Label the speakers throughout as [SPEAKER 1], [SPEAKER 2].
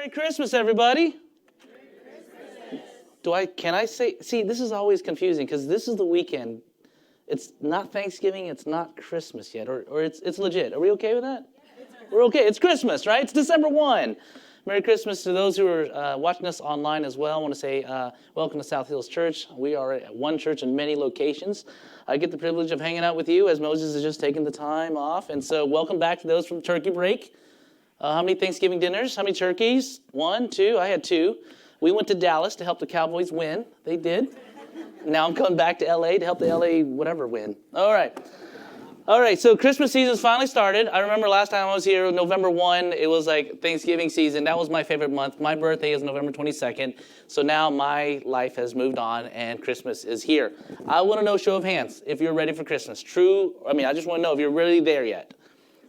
[SPEAKER 1] Merry Christmas, everybody. Can I say, see, this is always confusing because this is the weekend. It's not Thanksgiving, it's not Christmas yet, or it's legit. Are we okay with that? We're okay. It's Christmas, right? It's December 1. Merry Christmas to those who are watching us online as well. I want to say welcome to South Hills Church. We are at one church in many locations. I get the privilege of hanging out with you as Moses is just taking the time off. And so welcome back to those from turkey break. How many Thanksgiving dinners? How many turkeys? 1, 2. I had 2. We went to Dallas to help the Cowboys win. They did. Now I'm coming back to L.A. to help the L.A. whatever win. All right, so Christmas season's finally started. I remember last time I was here, November 1, it was like Thanksgiving season. That was my favorite month. My birthday is November 22nd. So now my life has moved on and Christmas is here. I want to know, show of hands, if you're ready for Christmas. I just want to know if you're really there yet.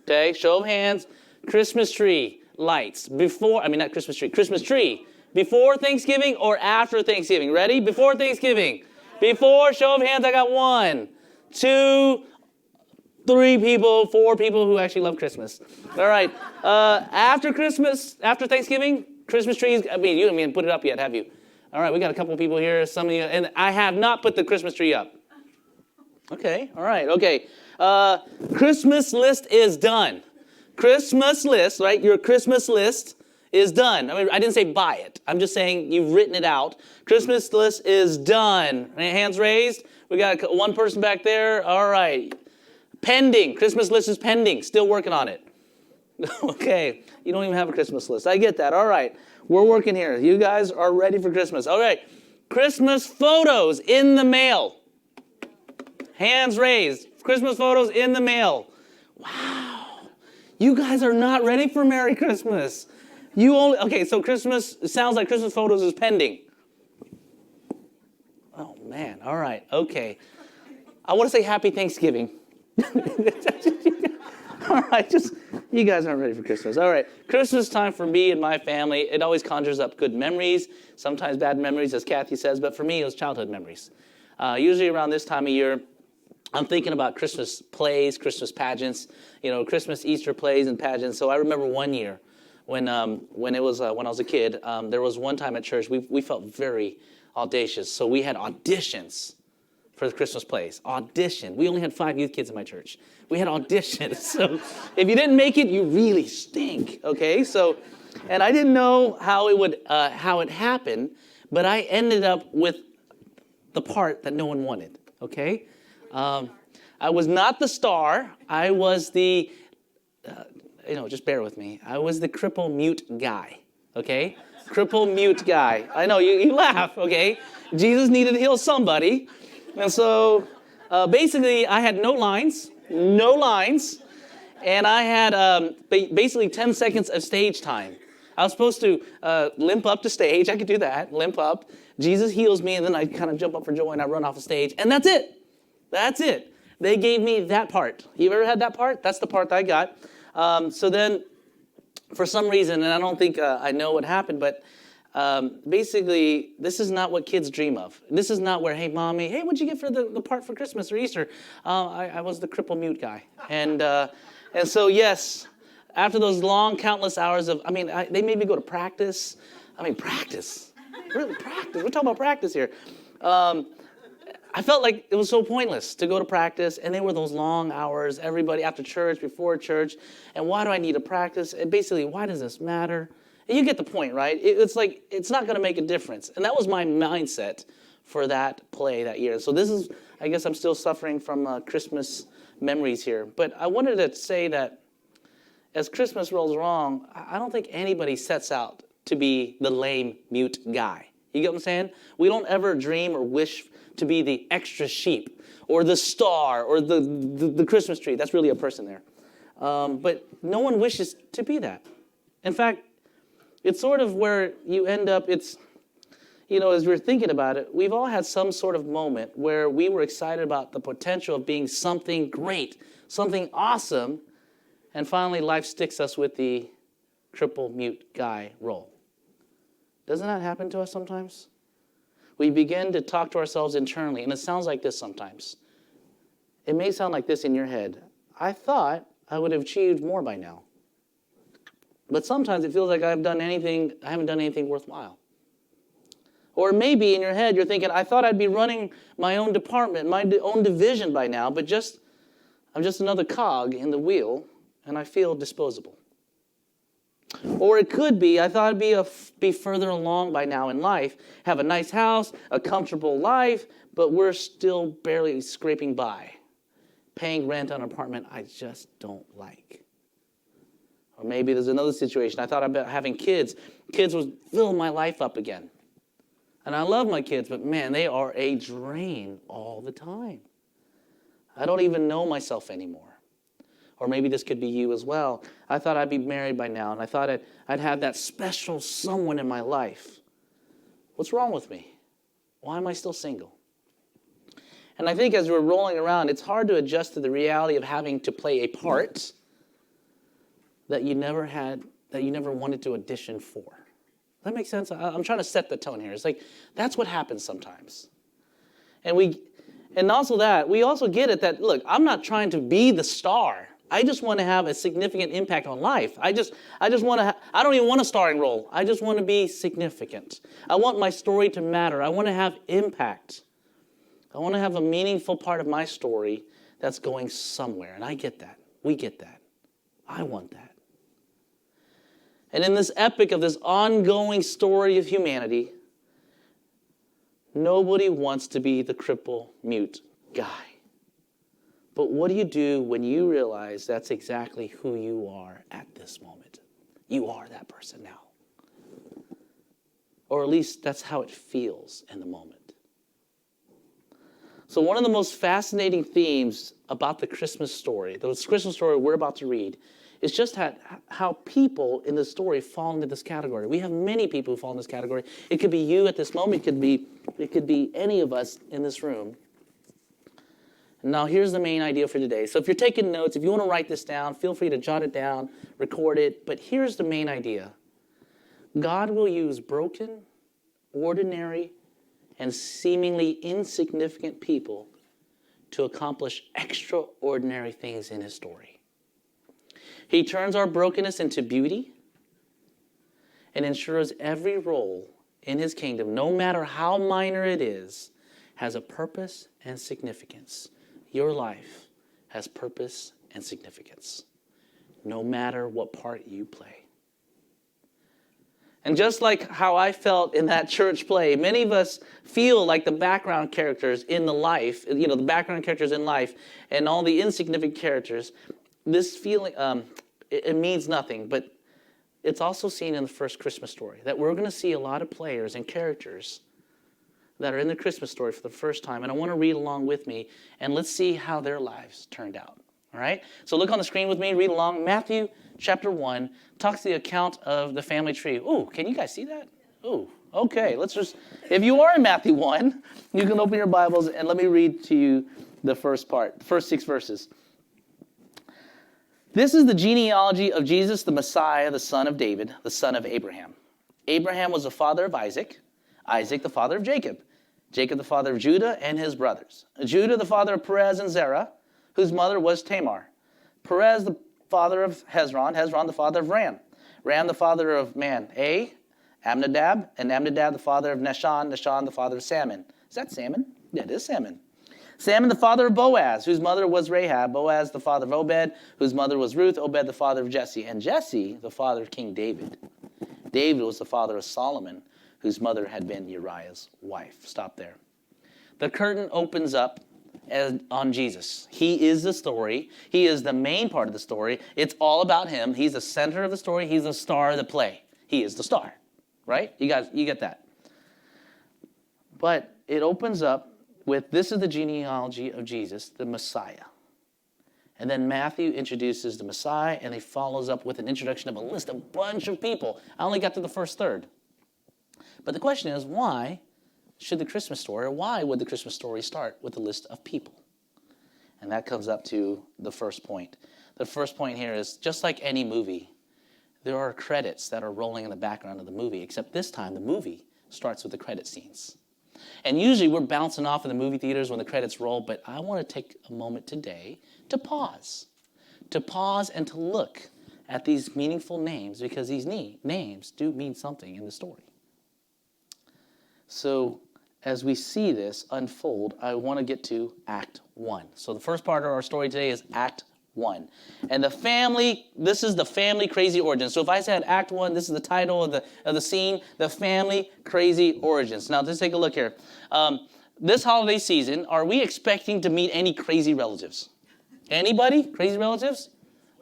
[SPEAKER 1] Okay, show of hands. Christmas tree lights Christmas tree. Before Thanksgiving or after Thanksgiving? Ready? Before Thanksgiving. Before, show of hands, I got 1, 2, 3 people, 4 people who actually love Christmas. All right. After Christmas, after Thanksgiving, Christmas trees, you haven't put it up yet, have you? All right, we got a couple of people here, some of you, and I have not put the Christmas tree up. Okay, all right, okay. Christmas list is done. Christmas list, right? Your Christmas list is done. I didn't say buy it. I'm just saying you've written it out. Christmas list is done. Hands raised. We got one person back there. All right. Pending. Christmas list is pending. Still working on it. Okay. You don't even have a Christmas list. I get that. All right. We're working here. You guys are ready for Christmas. All right. Christmas photos in the mail. Hands raised. Christmas photos in the mail. Wow. You guys are not ready for Merry Christmas. So Christmas, it sounds like Christmas photos is pending. Oh, man. All right. Okay. I want to say Happy Thanksgiving. All right. You guys aren't ready for Christmas. All right. Christmas time for me and my family, it always conjures up good memories, sometimes bad memories, as Kathy says, but for me, it was childhood memories. Usually around this time of year, I'm thinking about Christmas plays, Christmas pageants, Christmas Easter plays and pageants. So I remember one year, when I was a kid, there was one time at church we felt very audacious. So we had auditions for the Christmas plays. Audition. We only had 5 youth kids in my church. We had auditions. So if you didn't make it, you really stink. Okay. So, and I didn't know how it happened, but I ended up with the part that no one wanted. Okay. I was not the star. I was the. Just bear with me. I was the cripple mute guy, okay? Cripple mute guy. I know, you laugh, okay? Jesus needed to heal somebody. And so, basically, I had no lines, and I had basically 10 seconds of stage time. I was supposed to limp up to stage. I could do that, limp up. Jesus heals me, and then I kind of jump up for joy, and I run off the stage, and that's it. That's it. They gave me that part. You ever had that part? That's the part that I got. So then, for some reason, and I don't think I know what happened, but basically, this is not what kids dream of. This is not where, hey, mommy, hey, what'd you get for the part for Christmas or Easter? I was the cripple mute guy. And so, yes, after those long, countless hours of, they made me go to practice. Practice. Really, practice. We're talking about practice here. I felt like it was so pointless to go to practice, and they were those long hours, everybody after church, before church, and why do I need to practice? And basically, why does this matter? And you get the point, right? It's like, it's not going to make a difference. And that was my mindset for that play that year. So this is, I guess I'm still suffering from Christmas memories here. But I wanted to say that as Christmas rolls along, I don't think anybody sets out to be the lame mute guy. You get what I'm saying? We don't ever dream or wish to be the extra sheep or the star or the Christmas tree. That's really a person there. But no one wishes to be that. In fact, it's sort of where you end up, as we're thinking about it, we've all had some sort of moment where we were excited about the potential of being something great, something awesome, and finally life sticks us with the cripple mute guy role. Doesn't that happen to us sometimes? We begin to talk to ourselves internally, and it sounds like this sometimes. It may sound like this in your head. I thought I would have achieved more by now. But sometimes it feels like I haven't done anything worthwhile. Or maybe in your head you're thinking, I thought I'd be running my own department, my own division by now, but I'm just another cog in the wheel, and I feel disposable. Or it could be, I thought I'd be further along by now in life, have a nice house, a comfortable life, but we're still barely scraping by, paying rent on an apartment I just don't like. Or maybe there's another situation. I thought about having kids. Kids would fill my life up again. And I love my kids, but man, they are a drain all the time. I don't even know myself anymore. Or maybe this could be you as well. I thought I'd be married by now, and I thought I'd have that special someone in my life. What's wrong with me? Why am I still single? And I think as we're rolling around, it's hard to adjust to the reality of having to play a part that you never wanted to audition for. Does that make sense? I'm trying to set the tone here. It's like, that's what happens sometimes. And also that, we also get it that, look, I'm not trying to be the star. I just want to have a significant impact on life. I don't even want a starring role. I just want to be significant. I want my story to matter. I want to have impact. I want to have a meaningful part of my story that's going somewhere. And I get that. We get that. I want that. And in this epic of this ongoing story of humanity, nobody wants to be the cripple, mute guy. But what do you do when you realize that's exactly who you are at this moment? You are that person now. Or at least that's how it feels in the moment. So one of the most fascinating themes about the Christmas story we're about to read, is just how people in the story fall into this category. We have many people who fall in this category. It could be you at this moment. It could be any of us in this room. Now, here's the main idea for today. So if you're taking notes, if you want to write this down, feel free to jot it down, record it. But here's the main idea. God will use broken, ordinary, and seemingly insignificant people to accomplish extraordinary things in his story. He turns our brokenness into beauty and ensures every role in his kingdom, no matter how minor it is, has a purpose and significance. Your life has purpose and significance, no matter what part you play. And just like how I felt in that church play, many of us feel like the background characters in the life, the background characters in life and all the insignificant characters. This feeling, it means nothing, but it's also seen in the first Christmas story, that we're going to see a lot of players and characters that are in the Christmas story for the first time. And I want to read along with me, and let's see how their lives turned out. All right? So look on the screen with me, read along. Matthew chapter 1 talks the account of the family tree. Ooh, can you guys see that? Ooh, okay. If you are in Matthew 1, you can open your Bibles, and let me read to you the first 6 verses. This is the genealogy of Jesus, the Messiah, the son of David, the son of Abraham. Abraham was the father of Isaac, Isaac the father of Jacob, Jacob the father of Judah and his brothers, Judah the father of Perez and Zerah, whose mother was Tamar, Perez the father of Hezron, Hezron the father of Ram, Ram the father of Amminadab, and Amminadab the father of Nahshon, Nahshon the father of Salmon. Is that Salmon? Yeah, it is Salmon. Salmon the father of Boaz, whose mother was Rahab, Boaz the father of Obed, whose mother was Ruth, Obed the father of Jesse, and Jesse the father of King David. David was the father of Solomon, whose mother had been Uriah's wife. Stop there. The curtain opens up on Jesus. He is the story. He is the main part of the story. It's all about him. He's the center of the story. He's the star of the play. He is the star, right? You guys, you get that. But it opens up with, this is the genealogy of Jesus, the Messiah. And then Matthew introduces the Messiah, and he follows up with an introduction of a bunch of people. I only got to the first third. But the question is, why would the Christmas story start with a list of people? And that comes up to the first point. The first point here is, just like any movie, there are credits that are rolling in the background of the movie, except this time the movie starts with the credit scenes. And usually we're bouncing off in the movie theaters when the credits roll, but I want to take a moment today to pause and to look at these meaningful names because these names do mean something in the story. So as we see this unfold, I want to get to Act 1. So the first part of our story today is Act 1. And this is the family crazy origin. So if I said Act 1, this is the title of the scene, the family crazy origins. Now let's take a look here. This holiday season, are we expecting to meet any crazy relatives? Anybody? Crazy relatives?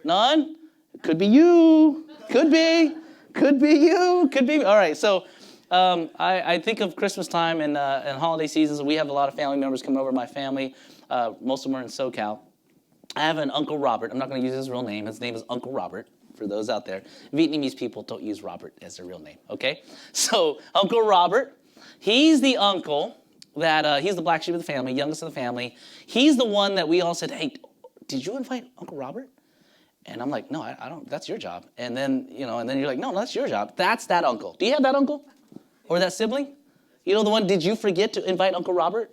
[SPEAKER 1] None? Could be you. Could be. Could be you. Could be. All right. So I think of Christmas time and holiday seasons. We have a lot of family members coming over. My family, most of them are in SoCal. I have an Uncle Robert. I'm not going to use his real name. His name is Uncle Robert, for those out there. Vietnamese people don't use Robert as their real name, okay? So Uncle Robert, he's the uncle that, he's the black sheep of the family, youngest of the family. He's the one that we all said, hey, did you invite Uncle Robert? And I'm like, no, I don't, that's your job. And then, and then you're like, no, that's your job. That's that uncle. Do you have that uncle? Or that sibling? You know the one, did you forget to invite Uncle Robert?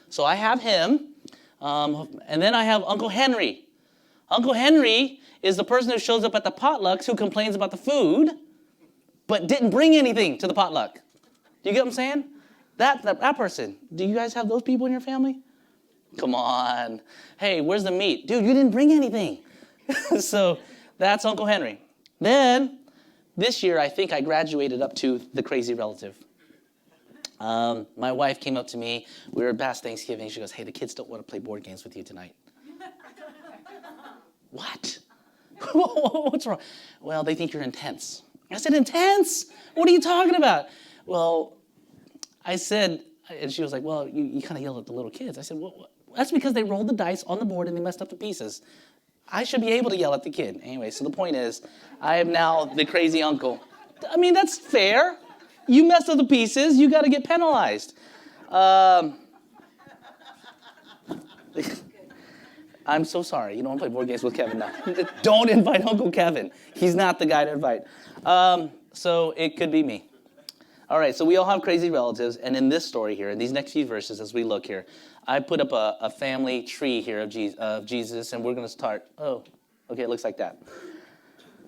[SPEAKER 1] So I have him. And then I have Uncle Henry. Uncle Henry is the person who shows up at the potlucks who complains about the food, but didn't bring anything to the potluck. Do you get what I'm saying? That person. Do you guys have those people in your family? Come on. Hey, where's the meat? Dude, you didn't bring anything. So that's Uncle Henry. Then this year, I think I graduated up to the crazy relative. My wife came up to me. We were past Thanksgiving. She goes, hey, the kids don't want to play board games with you tonight. What? What's wrong? Well, they think you're intense. I said, intense? What are you talking about? Well, I said, and she was like, well, you kind of yell at the little kids. I said, well, that's because they rolled the dice on the board and they messed up the pieces. I should be able to yell at the kid. Anyway, so the point is, I am now the crazy uncle. I mean, that's fair. You messed up the pieces, you got to get penalized. I'm so sorry. You don't want to play board games with Kevin now. Don't invite Uncle Kevin. He's not the guy to invite. So it could be me. All right, so we all have crazy relatives, and in this story here, in these next few verses, as we look here, I put up a family tree here of Jesus, and we're going to start. Oh, okay, it looks like that.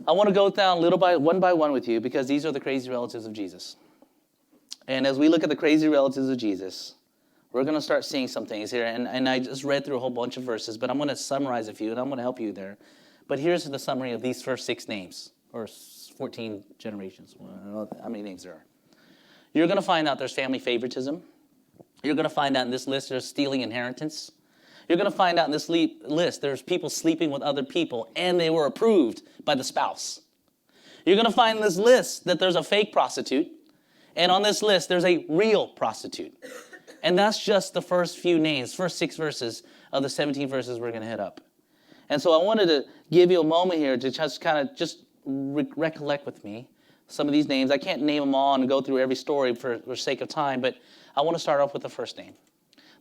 [SPEAKER 1] I want to go down one by one with you, because these are the crazy relatives of Jesus. And as we look at the crazy relatives of Jesus, we're going to start seeing some things here. And I just read through a whole bunch of verses, but I'm going to summarize a few, and I'm going to help you there. But here's the summary of these first 6 names, or 14 generations. I don't know how many names there are. You're going to find out there's family favoritism. You're going to find out in this list there's stealing inheritance. You're going to find out in this list there's people sleeping with other people, and they were approved by the spouse. You're going to find in this list that there's a fake prostitute, and on this list there's a real prostitute. And that's just the first few names, first 6 verses of the 17 verses we're going to hit up. And so I wanted to give you a moment here to just kind of recollect with me some of these names. I can't name them all and go through every story for sake of time, but I want to start off with the first name.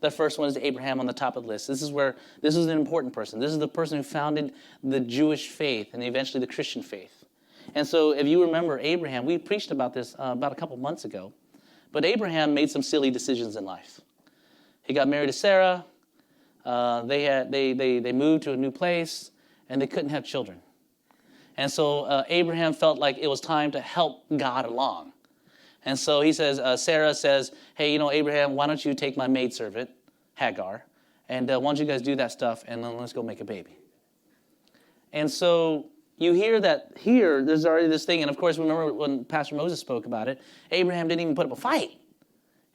[SPEAKER 1] The first one is Abraham on the top of the list. This is an important person. This is the person who founded the Jewish faith and eventually the Christian faith. And so if you remember Abraham, we preached about this about a couple months ago, but Abraham made some silly decisions in life. He got married to Sarah. They moved to a new place, and they couldn't have children. And so Abraham felt like it was time to help God along. And so he says, Sarah says, hey, Abraham, why don't you take my maidservant, Hagar, and why don't you guys do that stuff, and then let's go make a baby. And so you hear that here, there's already this thing, and of course, remember when Pastor Moses spoke about it, Abraham didn't even put up a fight.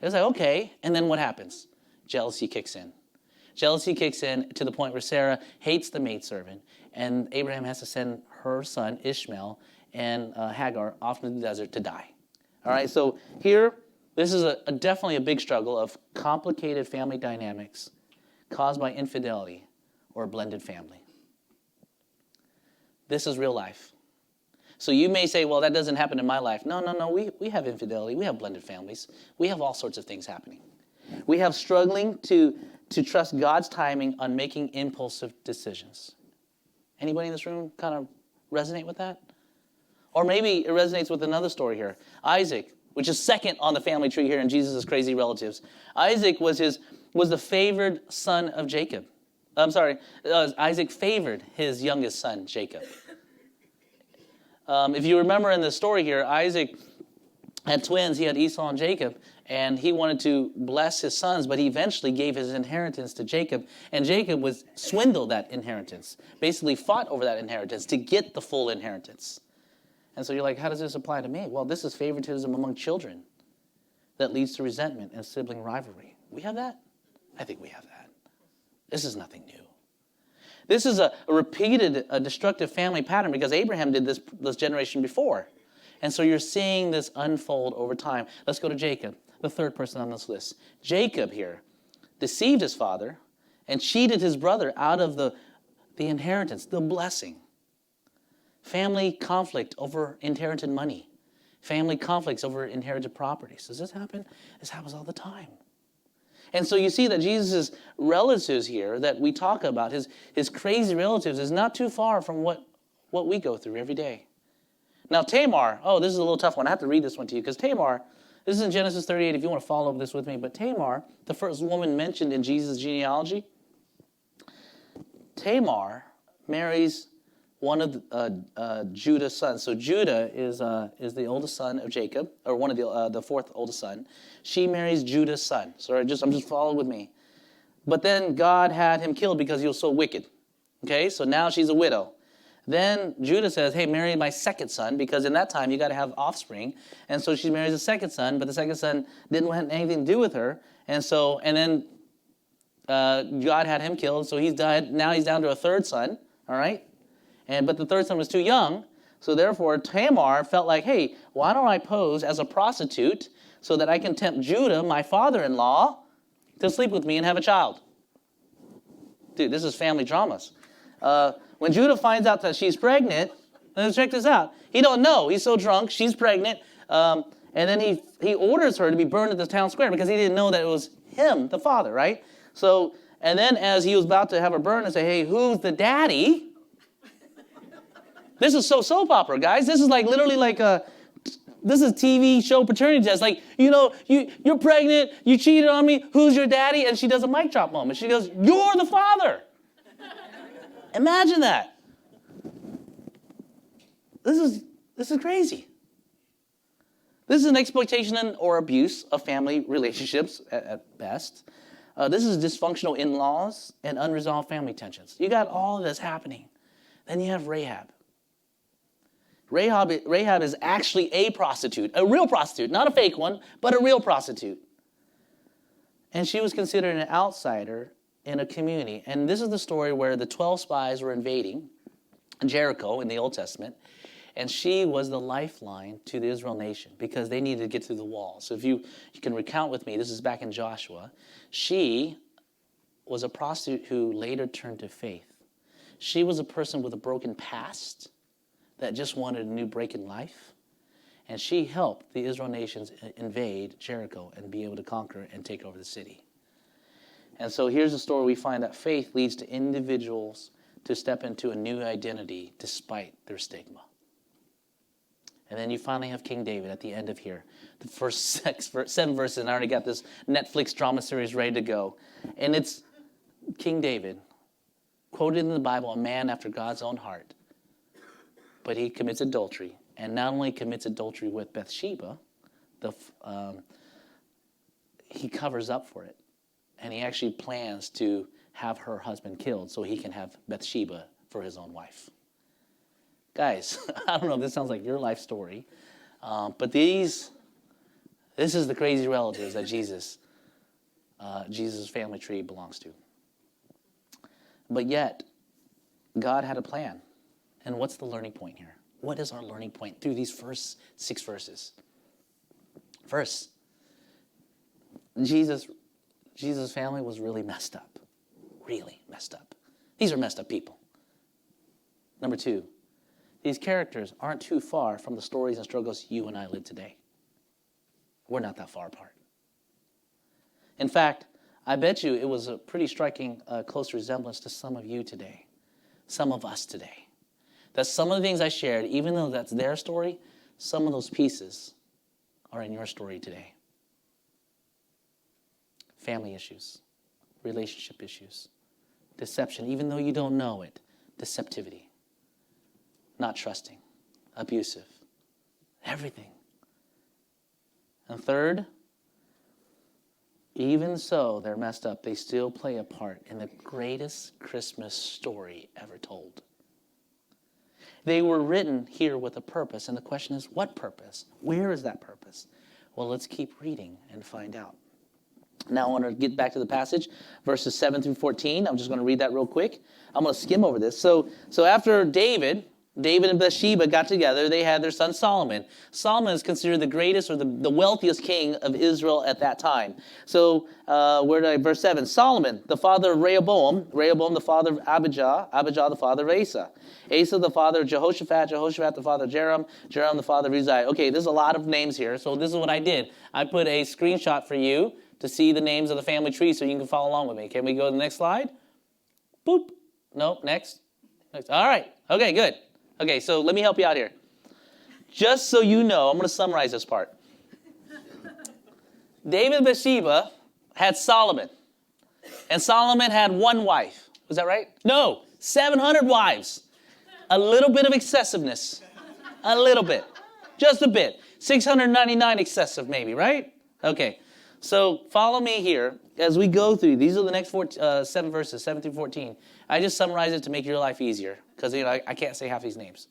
[SPEAKER 1] It was like, okay, and then what happens? Jealousy kicks in. Jealousy kicks in to the point where Sarah hates the maidservant, and Abraham has to send her son, Ishmael, and Hagar off into the desert to die. All right, so here, this is definitely a big struggle of complicated family dynamics caused by infidelity or a blended family. This is real life. So you may say, well, that doesn't happen in my life. No, we have infidelity. We have blended families. We have all sorts of things happening. We have struggling to trust God's timing on making impulsive decisions. Anybody in this room kind of resonate with that? Or maybe it resonates with another story here. Isaac, which is second on the family tree here in Jesus' crazy relatives. Isaac was the favored son of Jacob. Isaac favored his youngest son, Jacob. If you remember in the story here, Isaac had twins. He had Esau and Jacob, and he wanted to bless his sons, but he eventually gave his inheritance to Jacob, and Jacob was swindled that inheritance, basically fought over that inheritance to get the full inheritance. And so you're like, how does this apply to me? Well, this is favoritism among children that leads to resentment and sibling rivalry. We have that? I think we have that. This is nothing new. This is a repeated, destructive family pattern because Abraham did this generation before. And so you're seeing this unfold over time. Let's go to Jacob, the third person on this list. Jacob here deceived his father and cheated his brother out of the inheritance, the blessing. Family conflict over inherited money. Family conflicts over inherited properties. Does this happen? This happens all the time. And so you see that Jesus' relatives here that we talk about, his crazy relatives, is not too far from what we go through every day. Now Tamar, this is a little tough one. I have to read this one to you because Tamar, this is in Genesis 38 if you want to follow this with me, but Tamar, the first woman mentioned in Jesus' genealogy, Tamar marries one of Judah's sons. So Judah is the oldest son of Jacob, or one of the fourth oldest son. She marries Judah's son. So I'm just follow with me. But then God had him killed because he was so wicked. Okay, so now she's a widow. Then Judah says, hey, marry my second son, because in that time you got to have offspring. And so she marries a second son, but the second son didn't want anything to do with her. And then God had him killed, so he's died. Now he's down to a third son, all right? But the third son was too young, so therefore Tamar felt like, hey, why don't I pose as a prostitute so that I can tempt Judah, my father-in-law, to sleep with me and have a child? Dude, this is family dramas. When Judah finds out that she's pregnant, let's check this out. He don't know. He's so drunk. She's pregnant. And then he orders her to be burned at the town square because he didn't know that it was him, the father, right? So, and then as he was about to have her burned and say, hey, who's the daddy? This is so soap opera, guys. This is like literally like this is TV show paternity test. Like, you're pregnant, you cheated on me, who's your daddy? And she does a mic drop moment. She goes, you're the father. Imagine that. This is crazy. This is an exploitation or abuse of family relationships at best. This is dysfunctional in-laws and unresolved family tensions. You got all of this happening. Then you have Rahab. Rahab is actually a prostitute, a real prostitute, not a fake one, but a real prostitute. And she was considered an outsider in a community. And this is the story where the 12 spies were invading Jericho in the Old Testament. And she was the lifeline to the Israel nation because they needed to get through the wall. So if you can recount with me, this is back in Joshua. She was a prostitute who later turned to faith. She was a person with a broken past that just wanted a new break in life. And she helped the Israel nations invade Jericho and be able to conquer and take over the city. And so here's the story we find that faith leads to individuals to step into a new identity despite their stigma. And then you finally have King David at the end of here. The first 7 verses, and I already got this Netflix drama series ready to go. And it's King David, quoted in the Bible, a man after God's own heart. But he commits adultery, and not only commits adultery with Bathsheba, he covers up for it. And he actually plans to have her husband killed so he can have Bathsheba for his own wife. Guys, I don't know if this sounds like your life story, but this is the crazy relatives that Jesus' family tree belongs to. But yet, God had a plan. And what's the learning point here? What is our learning point through these first 6 verses? First, Jesus' family was really messed up. Really messed up. These are messed up people. Number 2, these characters aren't too far from the stories and struggles you and I live today. We're not that far apart. In fact, I bet you it was a pretty striking close resemblance to some of you today, some of us today. That some of the things I shared, even though that's their story, some of those pieces are in your story today. Family issues, relationship issues, deception, even though you don't know it, deceptivity, not trusting, abusive. Everything. And third, even so, they're messed up. They still play a part in the greatest Christmas story ever told. They were written here with a purpose. And the question is, what purpose? Where is that purpose? Well, let's keep reading and find out. Now I want to get back to the passage, verses 7 through 14. I'm just going to read that real quick. I'm going to skim over this. So after David and Bathsheba got together, they had their son Solomon. Solomon is considered the greatest or the wealthiest king of Israel at that time. So verse 7, Solomon, the father of Rehoboam the father of Abijah the father of Asa, Asa the father of Jehoshaphat the father of Joram the father of Uzziah. Okay, there's a lot of names here. So this is what I did. I put a screenshot for you to see the names of the family tree so you can follow along with me. Can we go to the next slide? Boop. No, next. All right. Okay, good. Okay, so let me help you out here. Just so you know, I'm going to summarize this part. David and Bathsheba had Solomon. And Solomon had one wife. Was that right? No, 700 wives. A little bit of excessiveness. A little bit. Just a bit. 699 excessive maybe, right? Okay. So follow me here as we go through. These are the next 7 verses, 7 through 14. I just summarize it to make your life easier because I can't say half these names.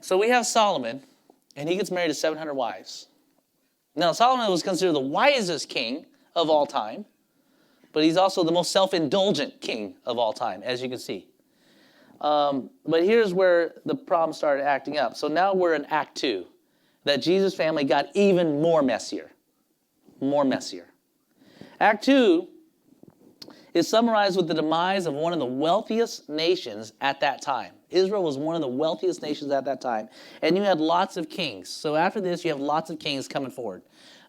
[SPEAKER 1] So we have Solomon, and he gets married to 700 wives. Now, Solomon was considered the wisest king of all time, but he's also the most self-indulgent king of all time, as you can see. But here's where the problem started acting up. So now we're in Act 2, that Jesus' family got even more messier. Act 2 is summarized with the demise of one of the wealthiest nations at that time. Israel was one of the wealthiest nations at that time. And you had lots of kings. So after this, you have lots of kings coming forward.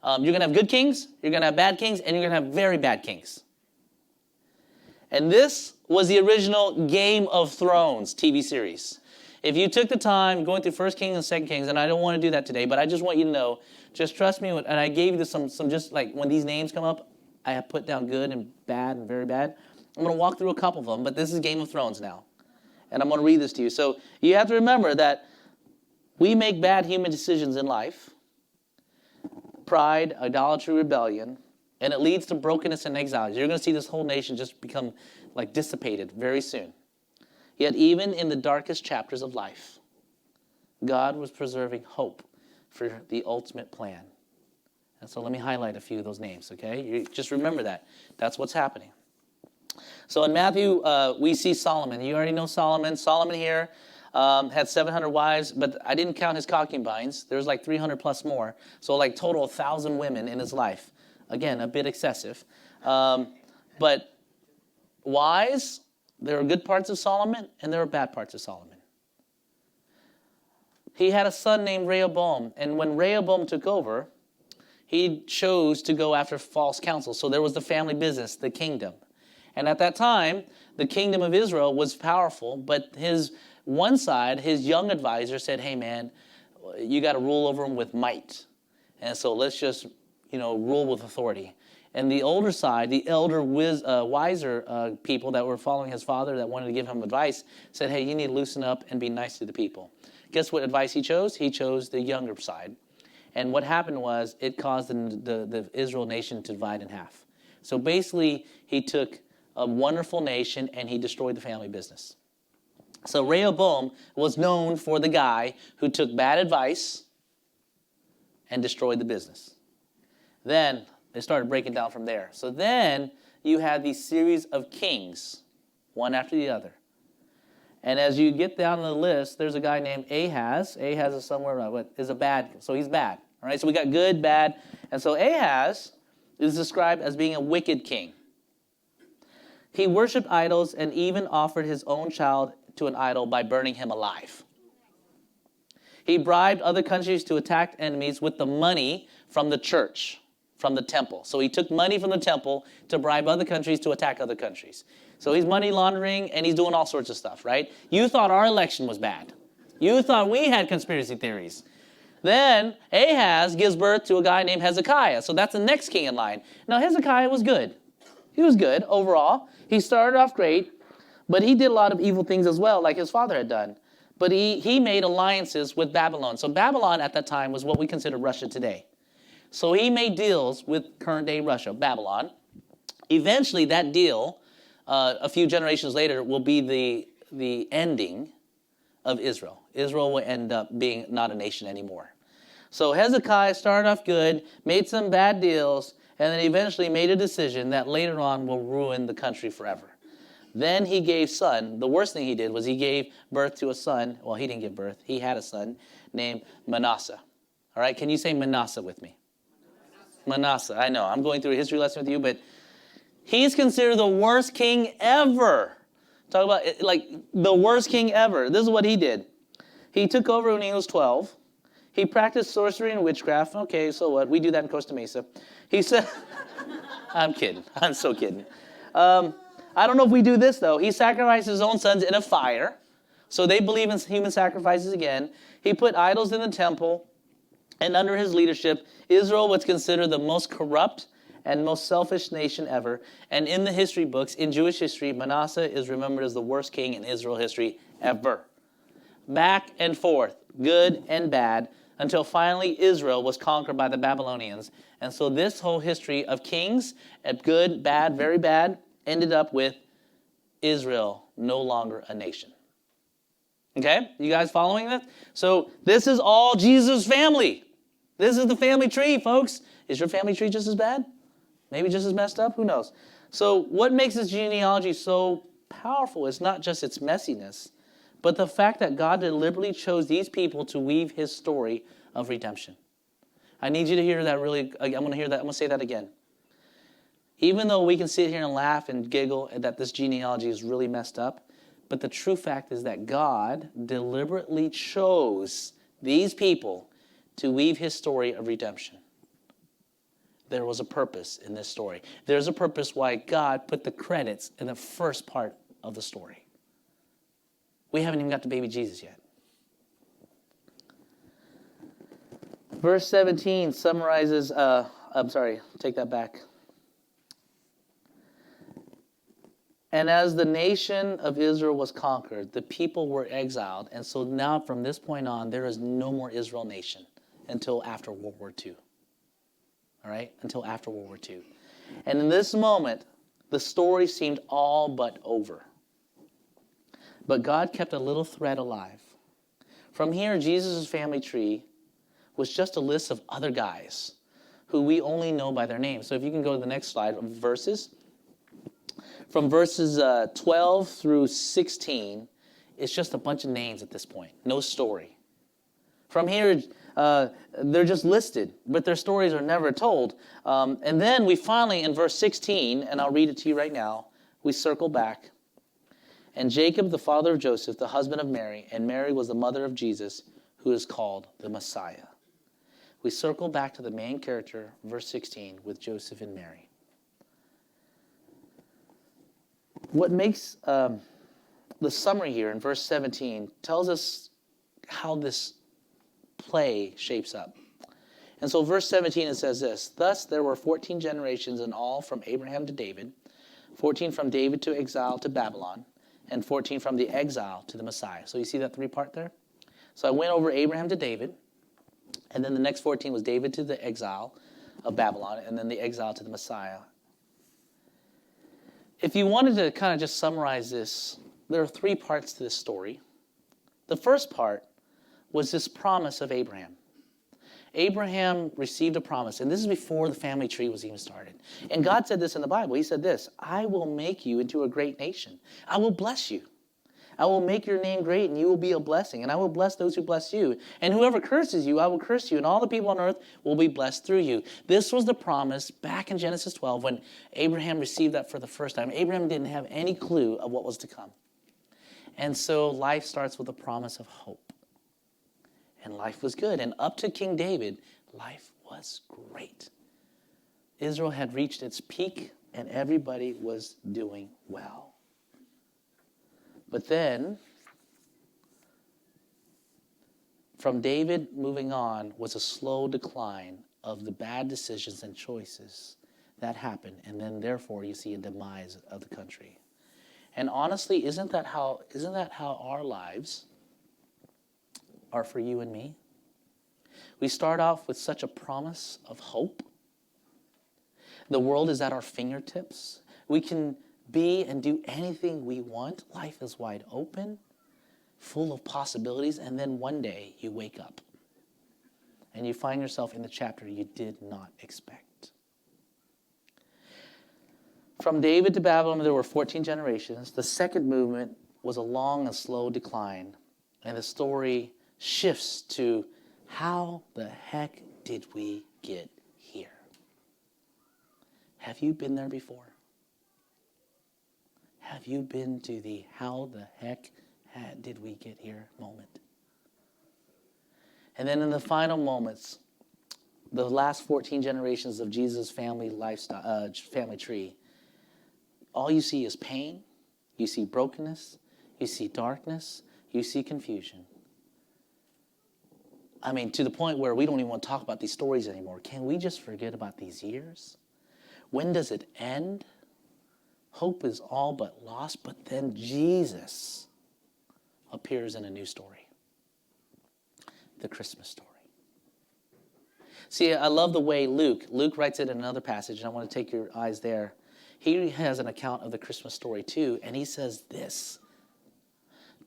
[SPEAKER 1] You're going to have good kings, you're going to have bad kings, and you're going to have very bad kings. And this was the original Game of Thrones TV series. If you took the time going through 1 Kings and 2 Kings, and I don't want to do that today, but I just want you to know, just trust me, and I gave you some just like when these names come up, I have put down good and bad and very bad. I'm going to walk through a couple of them, but this is Game of Thrones now. And I'm going to read this to you. So you have to remember that we make bad human decisions in life. Pride, idolatry, rebellion, and it leads to brokenness and exile. You're going to see this whole nation just become like dissipated very soon. Yet even in the darkest chapters of life, God was preserving hope for the ultimate plan. And so let me highlight a few of those names, okay? You just remember that. That's what's happening. So in Matthew, we see Solomon. You already know Solomon. Solomon here had 700 wives, but I didn't count his concubines. There's like 300 plus more. So like total 1,000 women in his life. Again, a bit excessive. But wise, there are good parts of Solomon, and there are bad parts of Solomon. He had a son named Rehoboam, and when Rehoboam took over, he chose to go after false counsel. So there was the family business, the kingdom. And at that time, the kingdom of Israel was powerful, but his young advisor said, hey man, you got to rule over them with might. And so let's just, rule with authority. And the older side, the elder, wiser people that were following his father that wanted to give him advice said, hey, you need to loosen up and be nice to the people. Guess what advice he chose? He chose the younger side. And what happened was it caused the Israel nation to divide in half. So basically, he took a wonderful nation and he destroyed the family business. So Rehoboam was known for the guy who took bad advice and destroyed the business. Then they started breaking down from there. So then you had these series of kings, one after the other. And as you get down the list, there's a guy named Ahaz. Ahaz is somewhere, is a bad, so he's bad. All right, so we got good, bad. And so Ahaz is described as being a wicked king. He worshipped idols and even offered his own child to an idol by burning him alive. He bribed other countries to attack enemies with the money from the church, from the temple. So he took money from the temple to bribe other countries to attack other countries. So he's money laundering and he's doing all sorts of stuff, right? You thought our election was bad. You thought we had conspiracy theories. Then Ahaz gives birth to a guy named Hezekiah. So that's the next king in line. Now Hezekiah was good. He was good overall. He started off great, but he did a lot of evil things as well, like his father had done. But he made alliances with Babylon. So Babylon at that time was what we consider Russia today. So he made deals with current-day Russia, Babylon. Eventually, that deal, a few generations later, will be the ending of Israel. Israel will end up being not a nation anymore. So Hezekiah started off good, made some bad deals, and then eventually made a decision that later on will ruin the country forever. Then he gave son. The worst thing he did was he gave birth to a son. Well, he didn't give birth. He had a son named Manasseh. All right, can you say Manasseh with me? Manasseh. I know, I'm going through a history lesson with you, but he's considered the worst king ever. Talk about like the worst king ever. This is what he did. He took over when he was 12. He practiced sorcery and witchcraft. Okay, so what? We do that in Costa Mesa. He said, I'm kidding. I'm so kidding. I don't know if we do this, though. He sacrificed his own sons in a fire. So they believe in human sacrifices again. He put idols in the temple. And under his leadership, Israel was considered the most corrupt and most selfish nation ever. And in the history books, in Jewish history, Manasseh is remembered as the worst king in Israel history ever. Back and forth, good and bad, until finally Israel was conquered by the Babylonians. And so this whole history of kings, good, bad, very bad, ended up with Israel no longer a nation. Okay? You guys following this? So this is all Jesus' family. This is the family tree, folks. Is your family tree just as bad? Maybe just as messed up? Who knows? So what makes this genealogy so powerful is not just its messiness, but the fact that God deliberately chose these people to weave his story of redemption. I need you to hear that really. I'm going to hear that. I'm going to say that again. Even though we can sit here and laugh and giggle that this genealogy is really messed up, but the true fact is that God deliberately chose these people to weave his story of redemption. There was a purpose in this story. There's a purpose why God put the credits in the first part of the story. We haven't even got to baby Jesus yet. Verse 17 summarizes, take that back. And as the nation of Israel was conquered, the people were exiled. And so now from this point on, there is no more Israel nation until after World War II. All right? Until after World War II. And in this moment, the story seemed all but over. But God kept a little thread alive. From here, Jesus' family tree was just a list of other guys who we only know by their names. So if you can go to the next slide of verses. From verses 12 through 16, it's just a bunch of names at this point. No story. From here, they're just listed, but their stories are never told. And then we finally, in verse 16, and I'll read it to you right now, we circle back. And Jacob, the father of Joseph, the husband of Mary, and Mary was the mother of Jesus, who is called the Messiah. We circle back to the main character, verse 16, with Joseph and Mary. What makes the summary here in verse 17 tells us how this play shapes up. And so verse 17, it says this: Thus there were 14 generations in all from Abraham to David, 14 from David to exile to Babylon, and 14 from the exile to the Messiah. So you see that three-part there? So I went over Abraham to David, and then the next 14 was David to the exile of Babylon, and then the exile to the Messiah. If you wanted to kind of just summarize this, there are three parts to this story. The first part was this promise of Abraham. Abraham received a promise, and this is before the family tree was even started. And God said this in the Bible. He said this: I will make you into a great nation. I will bless you. I will make your name great, and you will be a blessing. And I will bless those who bless you. And whoever curses you, I will curse you. And all the people on earth will be blessed through you. This was the promise back in Genesis 12 when Abraham received that for the first time. Abraham didn't have any clue of what was to come. And so life starts with a promise of hope. And life was good. And up to King David, life was great. Israel had reached its peak, and everybody was doing well. But then, from David moving on was a slow decline of the bad decisions and choices that happened. And then, therefore, you see a demise of the country. And honestly, isn't that how our lives are for you and me. We start off with such a promise of hope. The world is at our fingertips. We can be and do anything we want. Life is wide open, full of possibilities, and then one day you wake up and you find yourself in the chapter you did not expect. From David to Babylon, there were 14 generations. The second movement was a long and slow decline, and the story shifts to how the heck did we get here? Have you been there before? Have you been to the how the heck did we get here moment? And then in the final moments, the last 14 generations of Jesus' family lifestyle, family tree, all you see is pain, you see brokenness, you see darkness, you see confusion. I mean, to the point where we don't even want to talk about these stories anymore. Can we just forget about these years? When does it end? Hope is all but lost, but then Jesus appears in a new story. The Christmas story. See, I love the way Luke writes it in another passage, and I want to take your eyes there. He has an account of the Christmas story too, and he says this: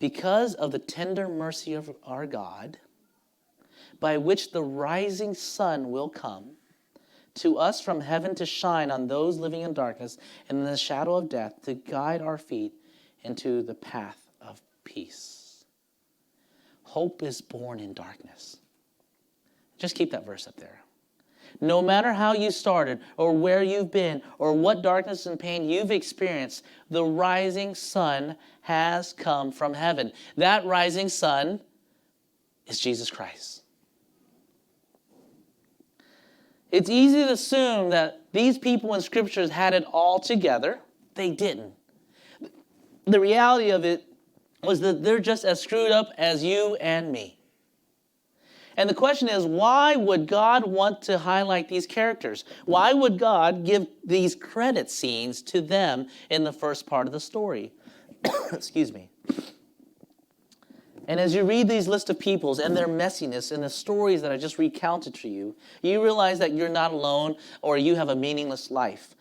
[SPEAKER 1] because of the tender mercy of our God, by which the rising sun will come to us from heaven to shine on those living in darkness and in the shadow of death, to guide our feet into the path of peace. Hope is born in darkness. Just keep that verse up there. No matter how you started or where you've been or what darkness and pain you've experienced, the rising sun has come from heaven. That rising sun is Jesus Christ. It's easy to assume that these people in scriptures had it all together. They didn't. The reality of it was that they're just as screwed up as you and me. And the question is, why would God want to highlight these characters? Why would God give these credit scenes to them in the first part of the story? Excuse me. And as you read these list of peoples and their messiness and the stories that I just recounted to you, you realize that you're not alone or you have a meaningless life.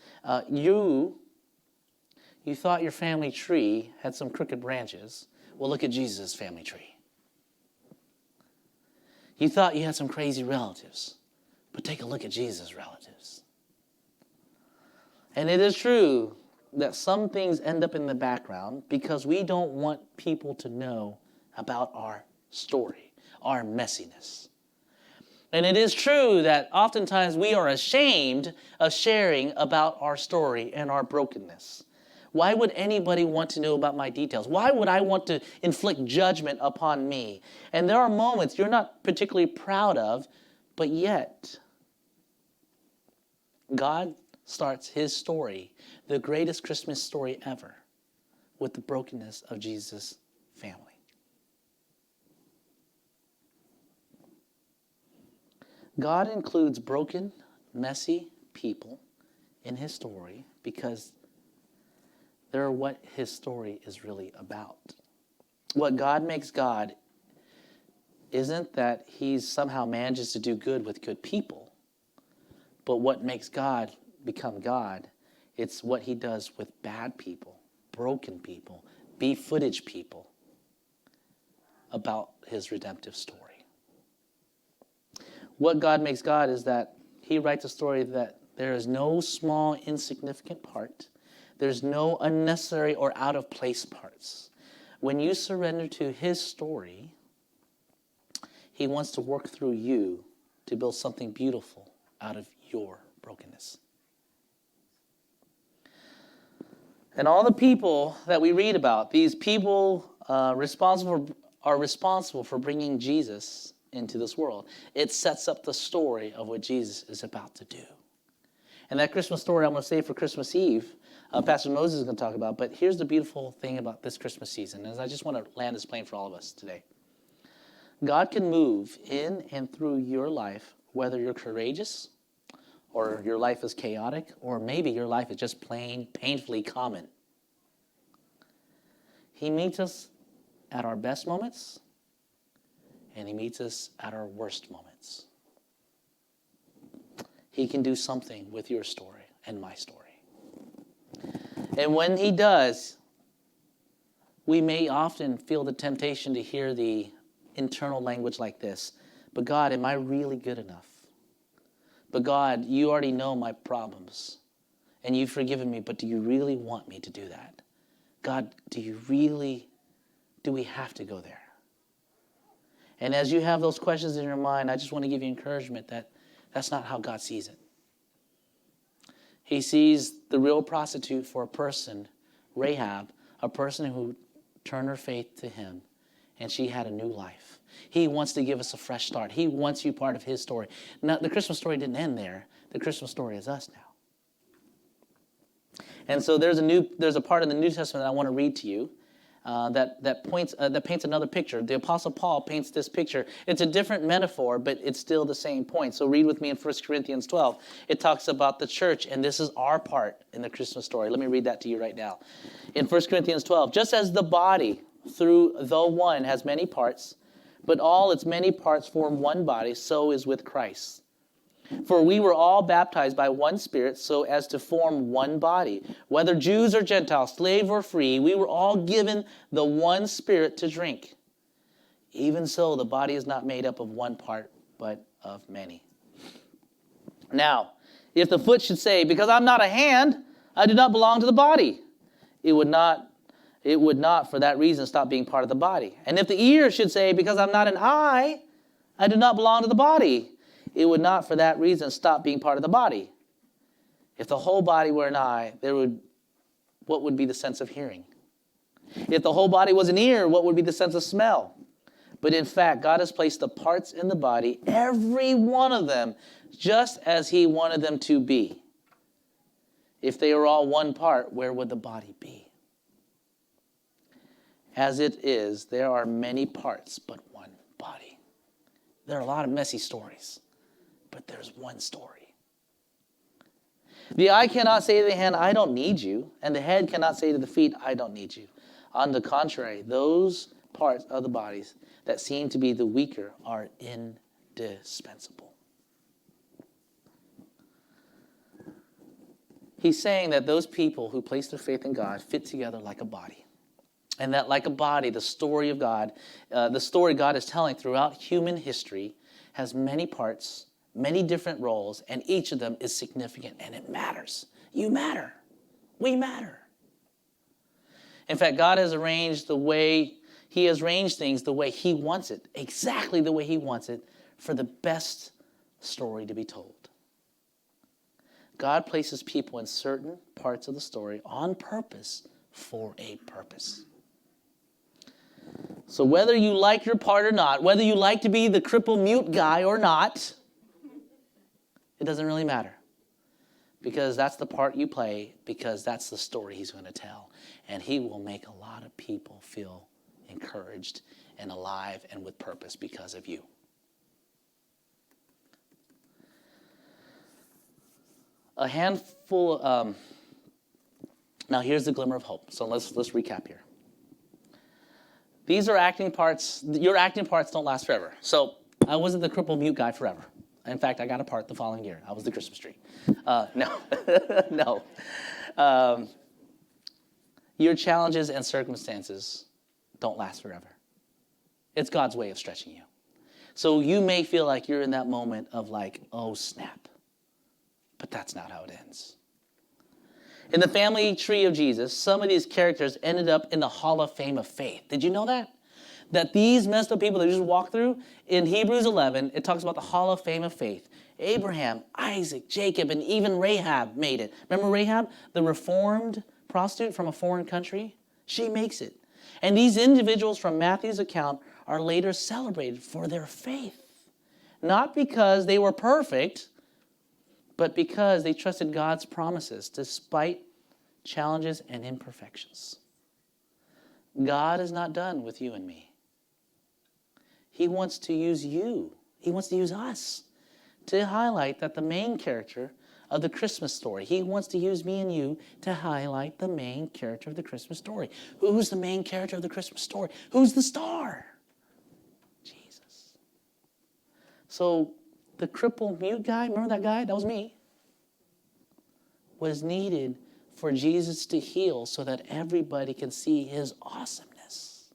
[SPEAKER 1] You thought your family tree had some crooked branches. Well, look at Jesus' family tree. You thought you had some crazy relatives, but take a look at Jesus' relatives. And it is true that some things end up in the background because we don't want people to know about our story, our messiness. And it is true that oftentimes we are ashamed of sharing about our story and our brokenness. Why would anybody want to know about my details? Why would I want to inflict judgment upon me? And there are moments you're not particularly proud of, but yet God starts his story, the greatest Christmas story ever, with the brokenness of Jesus' family. God includes broken, messy people in his story because they're what his story is really about. What God makes God isn't that he somehow manages to do good with good people, but what makes God become God, it's what he does with bad people, broken people, B-footage people about his redemptive story. What God makes God is that he writes a story that there is no small, insignificant part. There's no unnecessary or out-of-place parts. When you surrender to his story, he wants to work through you to build something beautiful out of your brokenness. And all the people that we read about, these people are responsible for bringing Jesus into this world. It sets up the story of what Jesus is about to do. And that Christmas story I'm going to save for Christmas Eve, Pastor Moses is going to talk about, but here's the beautiful thing about this Christmas season, and I just want to land this plane for all of us today. God can move in and through your life, whether you're courageous, or your life is chaotic, or maybe your life is just plain, painfully common. He meets us at our best moments, and he meets us at our worst moments. He can do something with your story and my story. And when he does, we may often feel the temptation to hear the internal language like this. But God, am I really good enough? But God, you already know my problems. And you've forgiven me, but do you really want me to do that? God, do we have to go there? And as you have those questions in your mind, I just want to give you encouragement that that's not how God sees it. He sees the real prostitute for a person, Rahab, a person who turned her faith to him, and she had a new life. He wants to give us a fresh start. He wants you part of his story. Now, the Christmas story didn't end there. The Christmas story is us now. And so there's a part in the New Testament that I want to read to you that paints another picture. The Apostle Paul paints this picture. It's a different metaphor, but it's still the same point. So read with me in 1 Corinthians 12. It talks about the church, and this is our part in the Christmas story. Let me read that to you right now. In 1 Corinthians 12, just as the body, though one, has many parts, but all its many parts form one body, so is with Christ. For we were all baptized by one Spirit so as to form one body. Whether Jews or Gentiles, slave or free, we were all given the one Spirit to drink. Even so, the body is not made up of one part, but of many. Now, if the foot should say, because I'm not a hand, I do not belong to the body, it would not for that reason stop being part of the body. And if the ear should say, because I'm not an eye, I do not belong to the body, it would not for that reason stop being part of the body. If the whole body were an eye, what would be the sense of hearing? If the whole body was an ear, what would be the sense of smell? But in fact, God has placed the parts in the body, every one of them, just as he wanted them to be. If they were all one part, where would the body be? As it is, there are many parts, but one body. There are a lot of messy stories, but there's one story. The eye cannot say to the hand, I don't need you, and the head cannot say to the feet, I don't need you. On the contrary, those parts of the bodies that seem to be the weaker are indispensable. He's saying that those people who place their faith in God fit together like a body. And that like a body, the story of God, the story God is telling throughout human history has many parts, many different roles, and each of them is significant, and it matters. You matter. We matter. In fact, God has arranged things the way he wants it, exactly the way he wants it, for the best story to be told. God places people in certain parts of the story on purpose for a purpose. So whether you like your part or not, whether you like to be the cripple mute guy or not, it doesn't really matter. Because that's the part you play, because that's the story he's going to tell. And he will make a lot of people feel encouraged and alive and with purpose because of you. A handful, now here's the glimmer of hope. So let's recap here. These are acting parts. Your acting parts don't last forever. So I wasn't the cripple mute guy forever. In fact, I got a part the following year. I was the Christmas tree. No. Your challenges and circumstances don't last forever. It's God's way of stretching you. So you may feel like you're in that moment of like, oh, snap. But that's not how it ends. In the family tree of Jesus, some of these characters ended up in the Hall of Fame of faith. Did you know that? That these messed up people that you just walked through, in Hebrews 11, it talks about the Hall of Fame of faith. Abraham, Isaac, Jacob, and even Rahab made it. Remember Rahab, the reformed prostitute from a foreign country? She makes it. And these individuals from Matthew's account are later celebrated for their faith. Not because they were perfect, but because they trusted God's promises despite challenges and imperfections. God is not done with you and me. He wants to use you. He wants to use us to highlight that the main character of the Christmas story. He wants to use me and you to highlight the main character of the Christmas story. Who's the main character of the Christmas story? Who's the star? Jesus. So the crippled mute guy, remember that guy? That was me. Was needed for Jesus to heal so that everybody can see his awesomeness.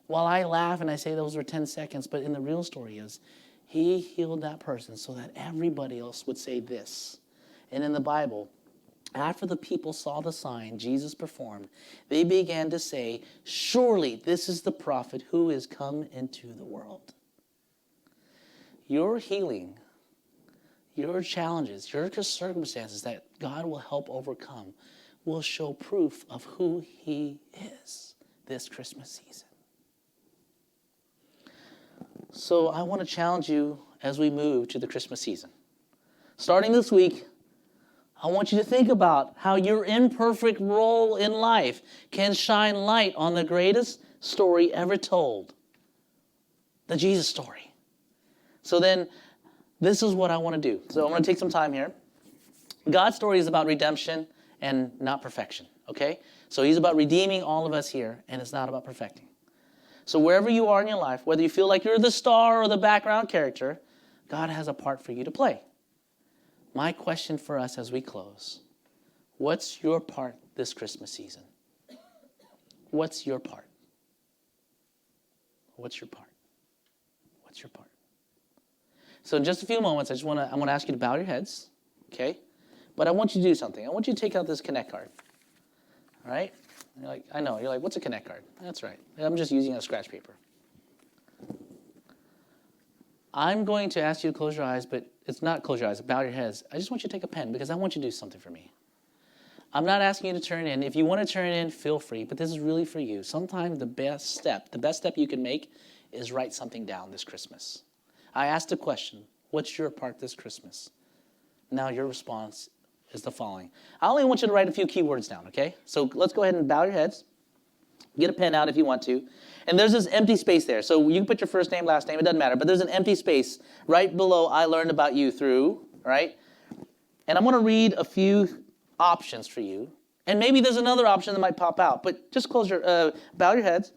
[SPEAKER 1] While I laugh and I say those were 10 seconds, but in the real story is, he healed that person so that everybody else would say this. And in the Bible, after the people saw the sign Jesus performed, they began to say, surely this is the prophet who is come into the world. Your healing, your challenges, your circumstances that God will help overcome will show proof of who he is this Christmas season. So I want to challenge you as we move to the Christmas season. Starting this week, I want you to think about how your imperfect role in life can shine light on the greatest story ever told, the Jesus story. So then, this is what I want to do. So I'm going to take some time here. God's story is about redemption and not perfection, okay? So he's about redeeming all of us here, and it's not about perfecting. So wherever you are in your life, whether you feel like you're the star or the background character, God has a part for you to play. My question for us as we close, what's your part this Christmas season? What's your part? What's your part? What's your part? So in just a few moments, I want to ask you to bow your heads, okay? But I want you to do something. I want you to take out this Connect card, all right? You're like, I know. You're like, what's a Connect card? That's right. I'm just using a scratch paper. I'm going to ask you to close your eyes, but it's not close your eyes, bow your heads. I just want you to take a pen because I want you to do something for me. I'm not asking you to turn in. If you want to turn in, feel free, but this is really for you. Sometimes the best step you can make is write something down this Christmas. I asked a question, what's your part this Christmas? Now your response is the following. I only want you to write a few key words down, okay? So let's go ahead and bow your heads. Get a pen out if you want to. And there's this empty space there. So you can put your first name, last name, it doesn't matter. But there's an empty space right below I learned about you through, right? And I'm going to read a few options for you. And maybe there's another option that might pop out. But just bow your heads.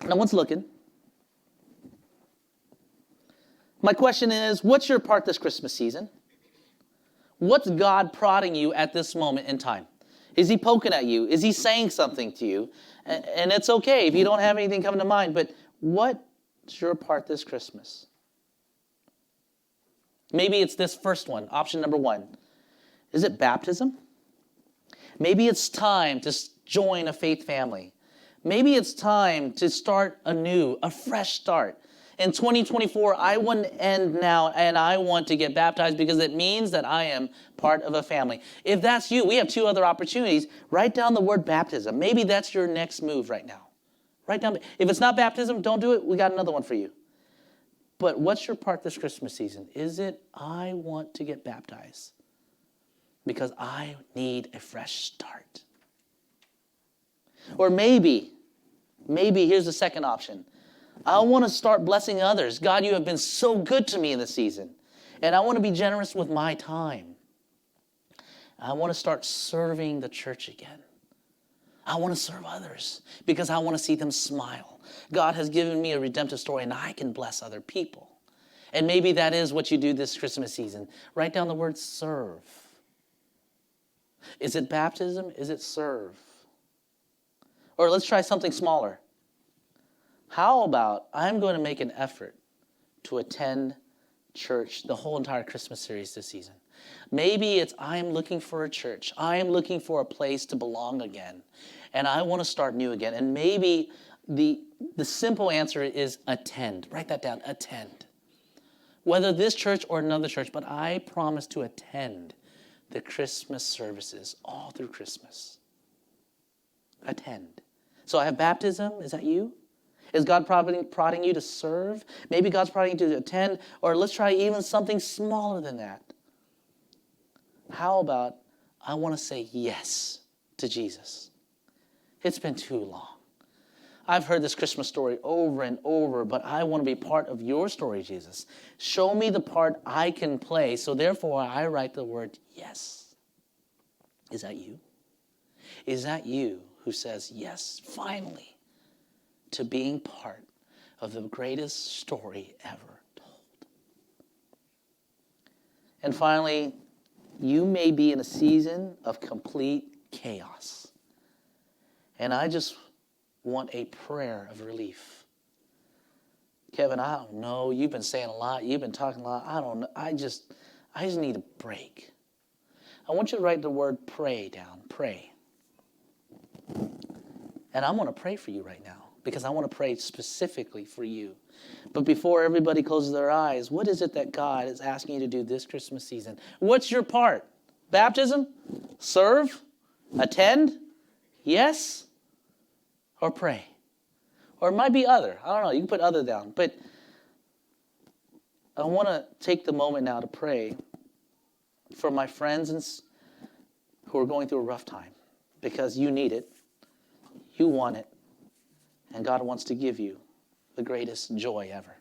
[SPEAKER 1] No one's looking. My question is, what's your part this Christmas season? What's God prodding you at this moment in time? Is he poking at you? Is he saying something to you? And it's okay if you don't have anything come to mind, but what's your part this Christmas? Maybe it's this first one, option number 1. Is it baptism? Maybe it's time to join a faith family. Maybe it's time to start anew, a fresh start. In 2024, I want to end now, and I want to get baptized because it means that I am part of a family. If that's you, we have 2 other opportunities. Write down the word baptism. Maybe that's your next move right now. Write down. If it's not baptism, don't do it. We got another one for you. But what's your part this Christmas season? Is it, I want to get baptized because I need a fresh start? Or maybe here's the second option. I want to start blessing others. God, you have been so good to me in this season. And I want to be generous with my time. I want to start serving the church again. I want to serve others because I want to see them smile. God has given me a redemptive story and I can bless other people. And maybe that is what you do this Christmas season. Write down the word serve. Is it baptism? Is it serve? Or let's try something smaller. How about I'm going to make an effort to attend church the whole entire Christmas series this season? Maybe it's I'm looking for a church. I'm looking for a place to belong again. And I want to start new again. And maybe the simple answer is attend. Write that down, attend. Whether this church or another church, but I promise to attend the Christmas services all through Christmas. Attend. So I have baptism. Is that you? Is God prodding you to serve? Maybe God's prodding you to attend, or let's try even something smaller than that. How about I want to say yes to Jesus? It's been too long. I've heard this Christmas story over and over, but I want to be part of your story, Jesus. Show me the part I can play, so therefore I write the word yes. Is that you? Is that you who says yes, finally, to being part of the greatest story ever told? And finally, you may be in a season of complete chaos. And I just want a prayer of relief. Kevin, I don't know. You've been saying a lot. You've been talking a lot. I don't know. I just need a break. I want you to write the word pray down. Pray. And I'm going to pray for you right now because I want to pray specifically for you. But before everybody closes their eyes, what is it that God is asking you to do this Christmas season? What's your part? Baptism? Serve? Attend? Yes? Or pray? Or it might be other. I don't know. You can put other down. But I want to take the moment now to pray for my friends who are going through a rough time because you need it. You want it. And God wants to give you the greatest joy ever.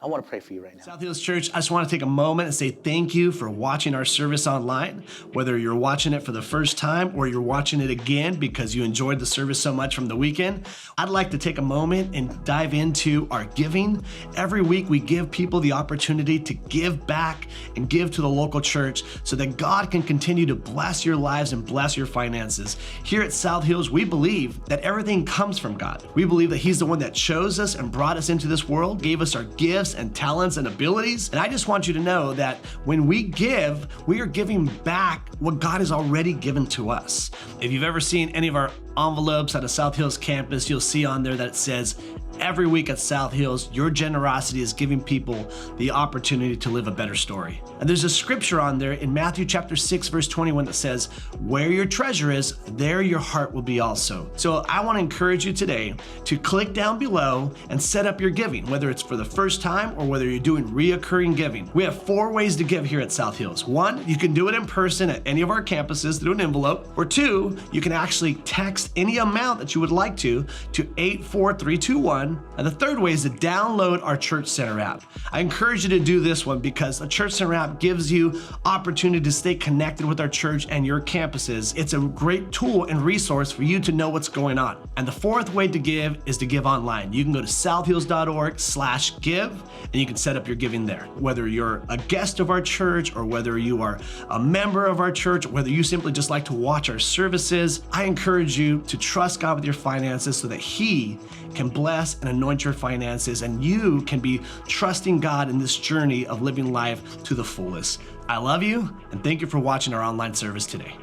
[SPEAKER 1] I want to pray for you right now.
[SPEAKER 2] South Hills Church, I just want to take a moment and say thank you for watching our service online. Whether you're watching it for the first time or you're watching it again because you enjoyed the service so much from the weekend, I'd like to take a moment and dive into our giving. Every week we give people the opportunity to give back and give to the local church so that God can continue to bless your lives and bless your finances. Here at South Hills, we believe that everything comes from God. We believe that He's the one that chose us and brought us into this world, gave us our gifts and talents and abilities. And I just want you to know that when we give, we are giving back what God has already given to us. If you've ever seen any of our envelopes at a South Hills campus, you'll see on there that it says, every week at South Hills, your generosity is giving people the opportunity to live a better story. And there's a scripture on there in Matthew chapter 6, verse 21 that says, where your treasure is, there your heart will be also. So I want to encourage you today to click down below and set up your giving, whether it's for the first time or whether you're doing reoccurring giving. We have 4 ways to give here at South Hills. 1, you can do it in person at any of our campuses through an envelope. Or 2, you can actually text any amount that you would like to 84321. And the 3rd way is to download our Church Center app. I encourage you to do this one because the Church Center app gives you opportunity to stay connected with our church and your campuses. It's a great tool and resource for you to know what's going on. And the 4th way to give is to give online. You can go to southhills.org/give and you can set up your giving there. Whether you're a guest of our church or whether you are a member of our church, or whether you simply just like to watch our services, I encourage you to trust God with your finances so that He can bless and anoint your finances and you can be trusting God in this journey of living life to the fullest. I love you and thank you for watching our online service today.